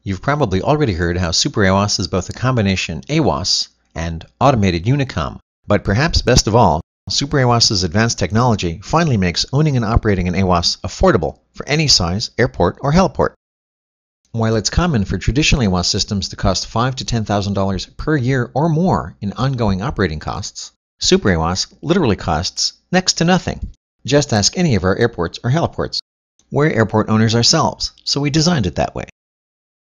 You've probably already heard how SuperAWOS is both a combination AWOS and automated unicom. But perhaps best of all, SuperAWOS's advanced technology finally makes owning and operating an AWOS affordable for any size airport or heliport. While it's common for traditional AWOS systems to cost $5,000 to $10,000 per year or more in ongoing operating costs, SuperAWOS literally costs next to nothing. Just ask any of our airports or heliports. We're airport owners ourselves, so we designed it that way.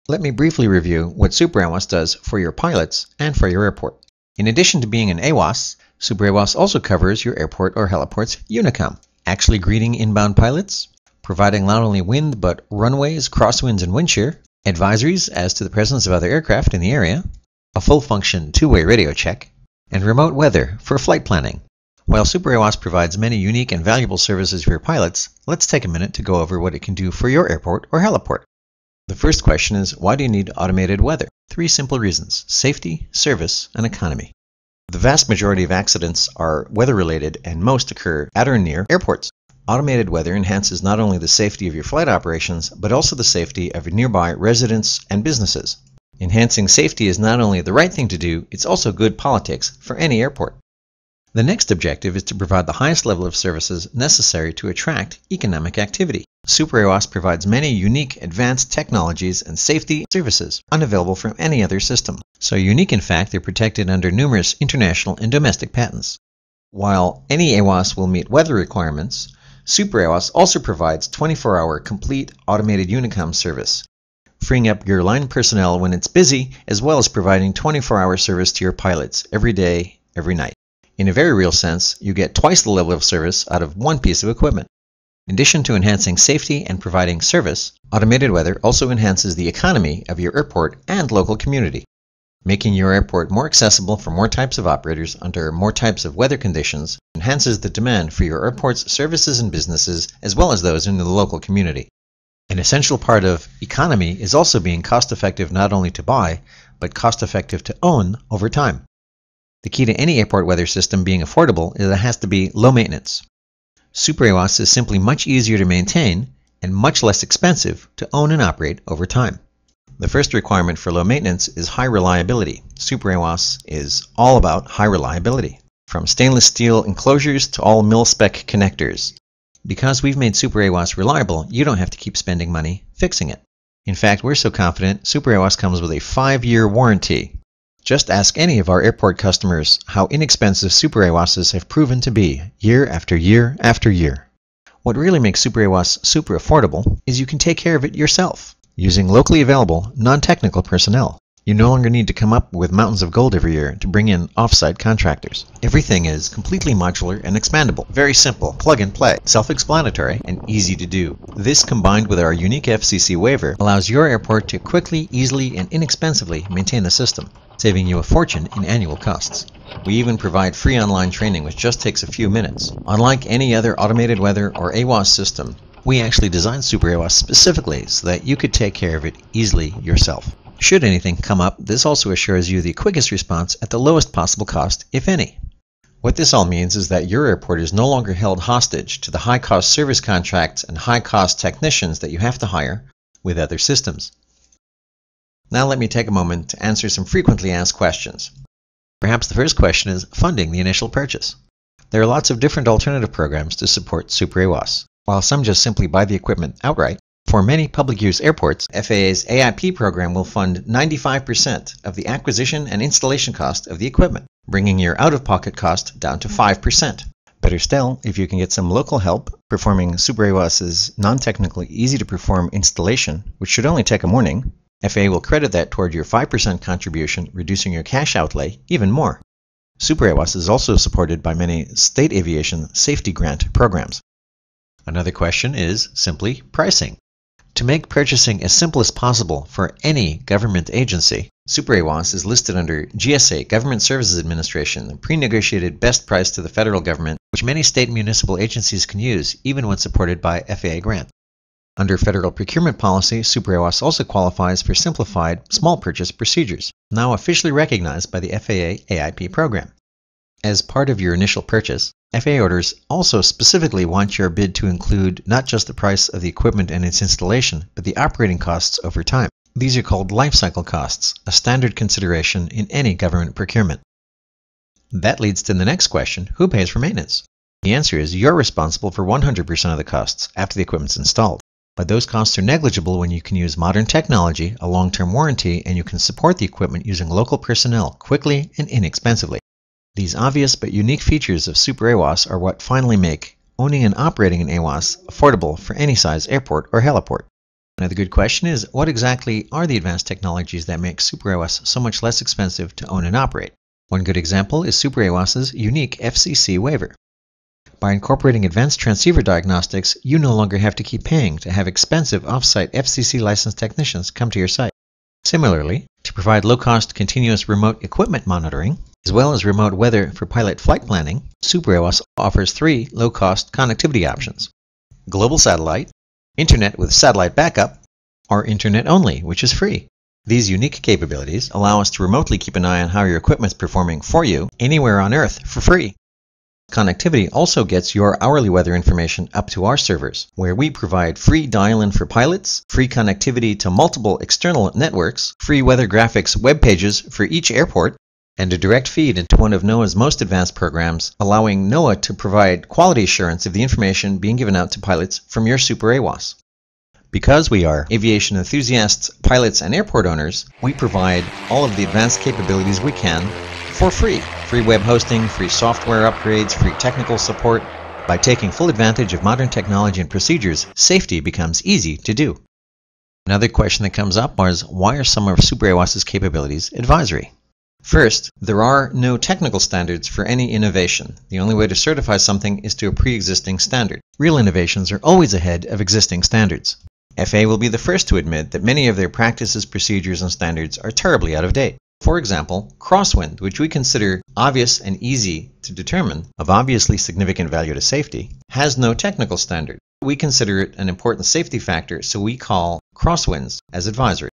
Let me briefly review what SuperAWOS does for your pilots and for your airport. In addition to being an AWOS, SuperAWOS also covers your airport or heliport's unicom, actually greeting inbound pilots, providing not only wind but runways, crosswinds, and windshear, advisories as to the presence of other aircraft in the area, a full-function two-way radio check, and remote weather for flight planning. While SuperAWOS provides many unique and valuable services for your pilots, let's take a minute to go over what it can do for your airport or heliport. The first question is, why do you need automated weather? 3 simple reasons: safety, service, and economy. The vast majority of accidents are weather-related, and most occur at or near airports. Automated weather enhances not only the safety of your flight operations, but also the safety of your nearby residents and businesses. Enhancing safety is not only the right thing to do, it's also good politics for any airport. The next objective is to provide the highest level of services necessary to attract economic activity. SuperAWOS provides many unique advanced technologies and safety services unavailable from any other system. So unique, in fact, they're protected under numerous international and domestic patents. While any AWOS will meet weather requirements, SuperAWOS also provides 24-hour complete automated unicom service, freeing up your line personnel when it's busy, as well as providing 24-hour service to your pilots every day, every night. In a very real sense, you get twice the level of service out of one piece of equipment. In addition to enhancing safety and providing service, automated weather also enhances the economy of your airport and local community, making your airport more accessible for more types of operators under more types of weather conditions enhances the demand for your airport's services and businesses, as well as those in the local community. An essential part of economy is also being cost-effective not only to buy, but cost-effective to own over time. The key to any airport weather system being affordable is that it has to be low maintenance. SuperAWOS is simply much easier to maintain and much less expensive to own and operate over time. The first requirement for low maintenance is high reliability. SuperAWOS is all about high reliability, from stainless steel enclosures to all mil-spec connectors. Because we've made SuperAWOS reliable, you don't have to keep spending money fixing it. In fact, we're so confident SuperAWOS comes with a 5-year warranty. Just ask any of our airport customers how inexpensive SuperAWOSs have proven to be year after year after year. What really makes SuperAWOS super affordable is you can take care of it yourself, using locally available, non-technical personnel. You no longer need to come up with mountains of gold every year to bring in off-site contractors. Everything is completely modular and expandable. Very simple, plug and play, self-explanatory, and easy to do. This, combined with our unique FCC waiver, allows your airport to quickly, easily, and inexpensively maintain the system, saving you a fortune in annual costs. We even provide free online training, which just takes a few minutes. Unlike any other automated weather or AWOS system, we actually designed SuperAWOS specifically so that you could take care of it easily yourself. Should anything come up, this also assures you the quickest response at the lowest possible cost, if any. What this all means is that your airport is no longer held hostage to the high-cost service contracts and high-cost technicians that you have to hire with other systems. Now let me take a moment to answer some frequently asked questions. Perhaps the first question is funding the initial purchase. There are lots of different alternative programs to support SuperAWOS. While some just simply buy the equipment outright, for many public use airports, FAA's AIP program will fund 95% of the acquisition and installation cost of the equipment, bringing your out-of-pocket cost down to 5%. Better still, if you can get some local help performing SuperAWOS's non-technically easy-to-perform installation, which should only take a morning, FAA will credit that toward your 5% contribution, reducing your cash outlay even more. SuperAWOS is also supported by many state aviation safety grant programs. Another question is simply pricing. To make purchasing as simple as possible for any government agency, SuperAWOS is listed under GSA, Government Services Administration, the pre-negotiated best price to the federal government, which many state and municipal agencies can use, even when supported by FAA grant. Under federal procurement policy, SuperAWOS also qualifies for simplified small purchase procedures, now officially recognized by the FAA AIP program. As part of your initial purchase, FAA orders also specifically want your bid to include not just the price of the equipment and its installation, but the operating costs over time. These are called life cycle costs, a standard consideration in any government procurement. That leads to the next question: who pays for maintenance? The answer is you're responsible for 100% of the costs after the equipment's installed. But those costs are negligible when you can use modern technology, a long-term warranty, and you can support the equipment using local personnel quickly and inexpensively. These obvious but unique features of SuperAWOS are what finally make owning and operating an AWOS affordable for any size airport or heliport. Another good question is, what exactly are the advanced technologies that make SuperAWOS so much less expensive to own and operate? One good example is SuperAWOS's unique FCC waiver. By incorporating advanced transceiver diagnostics, you no longer have to keep paying to have expensive off-site FCC licensed technicians come to your site. Similarly, to provide low-cost continuous remote equipment monitoring, as well as remote weather for pilot flight planning, SuperAWOS offers 3 low-cost connectivity options: global satellite, internet with satellite backup, or internet only, which is free. These unique capabilities allow us to remotely keep an eye on how your equipment is performing for you anywhere on Earth for free. Connectivity also gets your hourly weather information up to our servers, where we provide free dial-in for pilots, free connectivity to multiple external networks, free weather graphics web pages for each airport, and a direct feed into one of NOAA's most advanced programs, allowing NOAA to provide quality assurance of the information being given out to pilots from your SuperAWOS. Because we are aviation enthusiasts, pilots, and airport owners, we provide all of the advanced capabilities we can for free. Free web hosting, free software upgrades, free technical support. By taking full advantage of modern technology and procedures, safety becomes easy to do. Another question that comes up is, why are some of SuperAWOS's capabilities advisory? First, there are no technical standards for any innovation. The only way to certify something is to a pre-existing standard. Real innovations are always ahead of existing standards. FAA will be the first to admit that many of their practices, procedures, and standards are terribly out of date. For example, crosswind, which we consider obvious and easy to determine, of obviously significant value to safety, has no technical standard. We consider it an important safety factor, so we call crosswinds as advisory.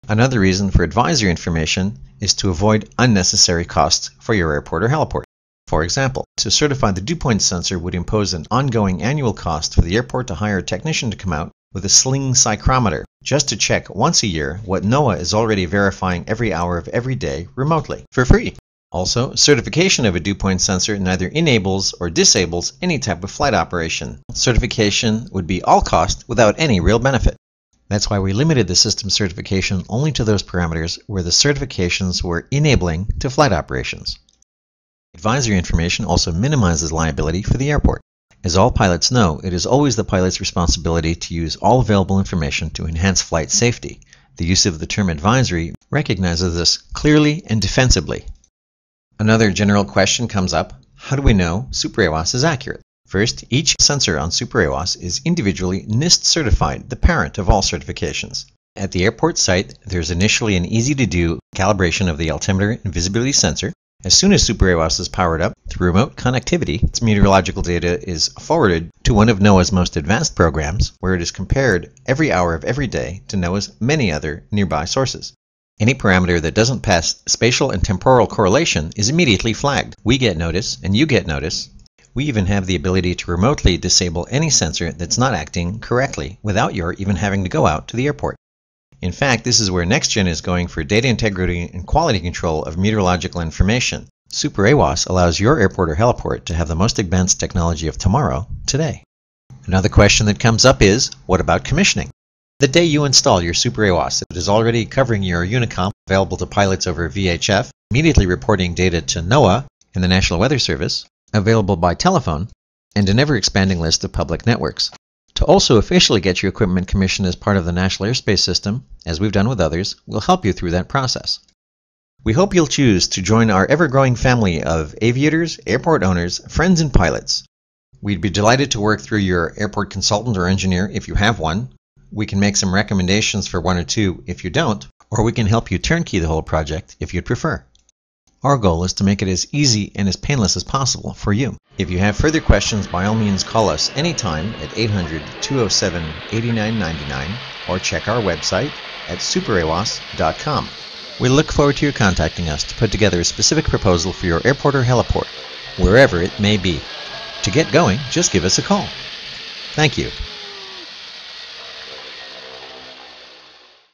Another reason for advisory information is to avoid unnecessary costs for your airport or heliport. For example, to certify the Dewpoint sensor would impose an ongoing annual cost for the airport to hire a technician to come out with a sling psychrometer just to check once a year what NOAA is already verifying every hour of every day remotely for free. Also, certification of a Dewpoint sensor neither enables or disables any type of flight operation. Certification would be all cost without any real benefit. That's why we limited the system certification only to those parameters where the certifications were enabling to flight operations. Advisory information also minimizes liability for the airport. As all pilots know, it is always the pilot's responsibility to use all available information to enhance flight safety. The use of the term advisory recognizes this clearly and defensively. Another general question comes up: how do we know SuperAWOS is accurate? First, each sensor on SuperAWOS is individually NIST certified, the parent of all certifications. At the airport site, there's initially an easy-to-do calibration of the altimeter and visibility sensor. As soon as SuperAWOS is powered up through remote connectivity, its meteorological data is forwarded to one of NOAA's most advanced programs, where it is compared every hour of every day to NOAA's many other nearby sources. Any parameter that doesn't pass spatial and temporal correlation is immediately flagged. We get notice, and you get notice. We even have the ability to remotely disable any sensor that's not acting correctly without your even having to go out to the airport. In fact, this is where NextGen is going for data integrity and quality control of meteorological information. SuperAWOS allows your airport or heliport to have the most advanced technology of tomorrow, today. Another question that comes up is, what about commissioning? The day you install your SuperAWOS, it is already covering your Unicom, available to pilots over VHF, immediately reporting data to NOAA and the National Weather Service, available by telephone, and an ever-expanding list of public networks. To also officially get your equipment commissioned as part of the National Airspace System, as we've done with others, we'll help you through that process. We hope you'll choose to join our ever-growing family of aviators, airport owners, friends, and pilots. We'd be delighted to work through your airport consultant or engineer if you have one. We can make some recommendations for one or two if you don't, or we can help you turnkey the whole project if you'd prefer. Our goal is to make it as easy and as painless as possible for you. If you have further questions, by all means call us anytime at 800-207-8999 or check our website at superawos.com. We look forward to your contacting us to put together a specific proposal for your airport or heliport, wherever it may be. To get going, just give us a call. Thank you.